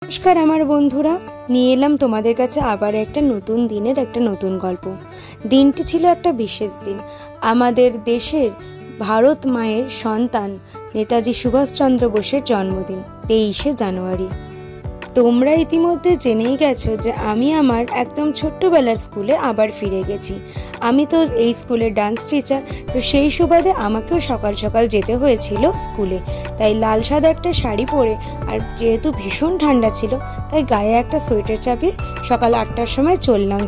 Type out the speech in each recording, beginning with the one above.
নমস্কার আমার বন্ধুরা, নিয়ে এলাম তোমাদের কাছে আবার একটা নতুন দিনের একটা নতুন গল্প। দিনটি ছিল একটা বিশেষ দিন, আমাদের দেশের ভারত মায়ের সন্তান নেতাজি সুভাষচন্দ্র বোসের জন্মদিন 23শে জানুয়ারি। তোমরা ইতিমধ্যে জেনেই গেছো যে আমি আমার একদম ছোট্টবেলার স্কুলে আবার ফিরে গেছি। আমি তো এই স্কুলের ডান্স টিচার, তো সেই সুবাদে আমাকেও সকাল সকাল যেতে হয়েছিল স্কুলে। তাই লাল সাদা একটা শাড়ি পরে, আর যেহেতু ভীষণ ঠান্ডা ছিল তাই গায়ে একটা সোয়েটার চাপিয়ে সকাল 8টার সময় চললাম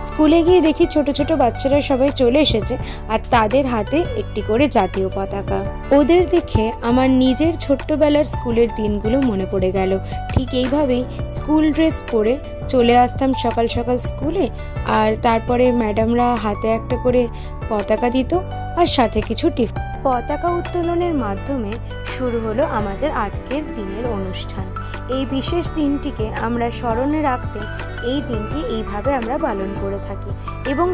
স্কুলে গিয়ে দেখি ছোট ছোট বাচ্চারা সবাই চলে এসেছে, আর তাদের হাতে একটি করে জাতীয় পতাকা। ওদের দেখে আমার নিজের ছোট্টবেলার স্কুলের দিনগুলো মনে পড়ে গেল। ঠিক এইভাবেই স্কুল ড্রেস পরে চলে আসতাম সকাল সকাল স্কুলে, আর তারপরে ম্যাডামরা হাতে একটা করে পতাকা দিত আর সাথে কিছু টিফিন। পতাকা উত্তোলনের মাধ্যমে শুরু হলো আমাদের আজকের দিনের অনুষ্ঠান। এই বিশেষ দিনটিকে আমরা স্মরণে রাখতে এই দিনটি এইভাবে আমরা পালন করে থাকি, এবং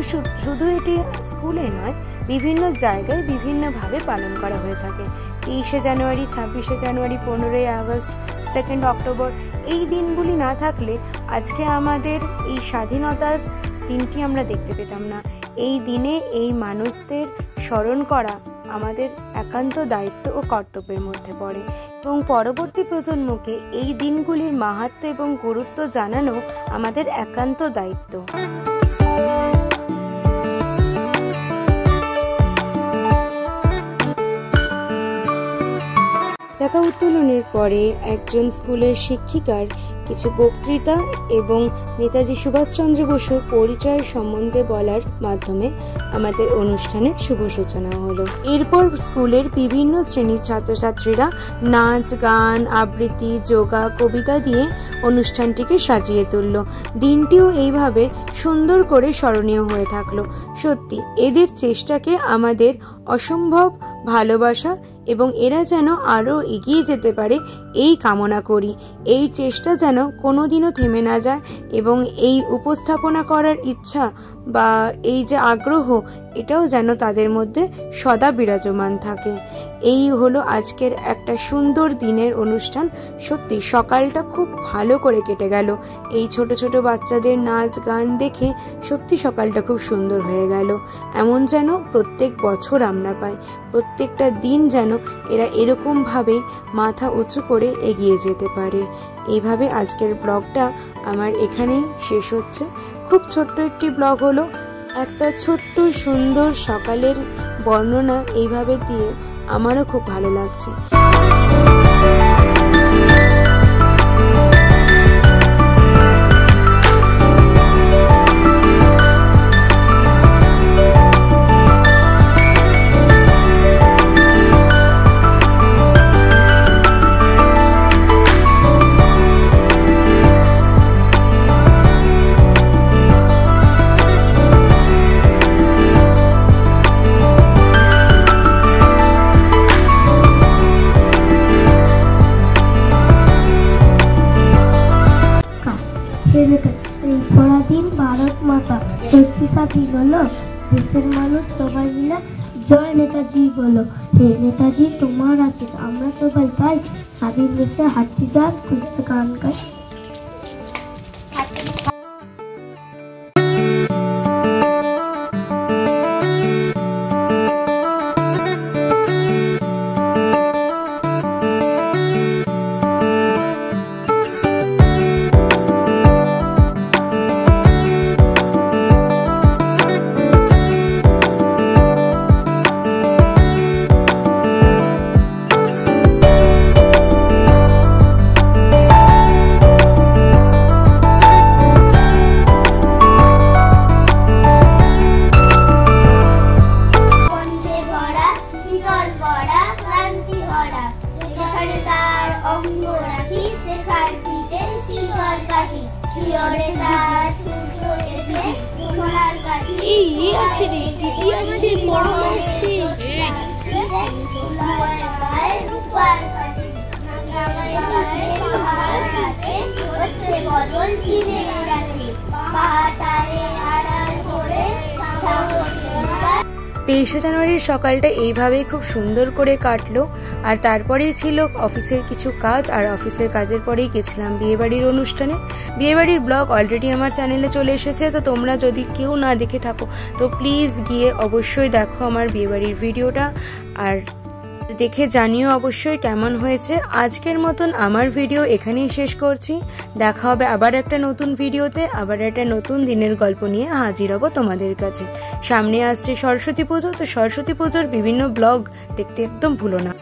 শুধু এটি স্কুলে নয়, বিভিন্ন জায়গায় বিভিন্নভাবে পালন করা হয়ে থাকে। 23শে জানুয়ারি, 26শে জানুয়ারি, 15ই আগস্ট, 2 অক্টোবর, এই দিনগুলি না থাকলে আজকে আমাদের এই স্বাধীনতার দিনটি আমরা দেখতে পেতাম না। এই দিনে এই মানুষদের স্মরণ করা আমাদের একান্ত দায়িত্ব ও কর্তব্যের মধ্যে পড়ে, এবং পরবর্তী প্রজন্মকে এই দিনগুলির মাহাত্ম্য এবং গুরুত্ব জানানো আমাদের একান্ত দায়িত্ব। পতাকা উত্তোলনের পরে একজন স্কুলের শিক্ষিকার কিছু বক্তৃতা এবং নেতাজি সুভাষচন্দ্র বসুর পরিচয় সম্বন্ধে বলার মাধ্যমে আমাদের অনুষ্ঠানের শুভ সূচনা হলো। এরপর স্কুলের বিভিন্ন শ্রেণীর ছাত্রছাত্রীরা নাচ, গান, আবৃত্তি, যোগা, কবিতা দিয়ে অনুষ্ঠানটিকে সাজিয়ে তুলল। দিনটিও এইভাবে সুন্দর করে স্মরণীয় হয়ে থাকলো। সত্যি এদের চেষ্টাকে আমাদের অসম্ভব ভালোবাসা এবং এরা যেন আরও এগিয়ে যেতে পারে এই কামনা করি। এই চেষ্টা যেন কোনোদিনও থেমে না যায়, এবং এই উপস্থাপনা করার ইচ্ছা বা এই যে আগ্রহ, এটাও যেন তাদের মধ্যে সদা বিরাজমান থাকে। এই হলো আজকের একটা সুন্দর দিনের অনুষ্ঠান। সত্যি সকালটা খুব ভালো করে কেটে গেল। এই ছোট ছোট বাচ্চাদের নাচ গান দেখে সত্যি সকালটা খুব সুন্দর হয়ে গেল। এমন যেন প্রত্যেক বছর আমরা পাই, প্রত্যেকটা দিন যেন এরা এরকমভাবে মাথা উঁচু করে এগিয়ে যেতে পারে। এইভাবে আজকের ব্লগটা আমার এখানেই শেষ হচ্ছে। খুব ছোট্ট একটি ব্লগ হলো, একটা ছোট্ট সুন্দর সকালের বর্ণনা এইভাবে দিয়ে আমারও খুব ভালো লাগছে। পরাধীন ভারত মাতা শক্তিশালী হলো, দেশের মানুষ সবাই মিলে জয় নেতাজি বলো। হে নেতাজি তোমার আশিস আমরা সবাই পাই, স্বাধীন দেশে হাঁটছি জাহাজ, খুঁজতে গান গাই। 23শে জানুয়ারির সকালটা এইভাবেই খুব সুন্দর করে কাটলো। আর তারপরেই ছিল অফিসের কিছু কাজ, আর অফিসের কাজের পরেই গেছিলাম বিয়েবাড়ির অনুষ্ঠানে। বিয়েবাড়ির ব্লগ অলরেডি আমার চ্যানেলে চলে এসেছে, তো তোমরা যদি কেউ না দেখে থাকো তো প্লিজ গিয়ে অবশ্যই দেখো আমার বিয়েবাড়ির ভিডিওটা, আর দেখে জানিও অবশ্যই কেমন হয়েছে। আজকের মতন আমার ভিডিও এখানেই শেষ করছি। দেখা হবে আবার একটা নতুন ভিডিওতে, আবার একটা নতুন দিনের গল্প নিয়ে হাজির হব তোমাদের কাছে। সামনে আসছে সরস্বতী পুজো, তো সরস্বতী পুজোর বিভিন্ন ব্লগ দেখতে একদম ভুলো না।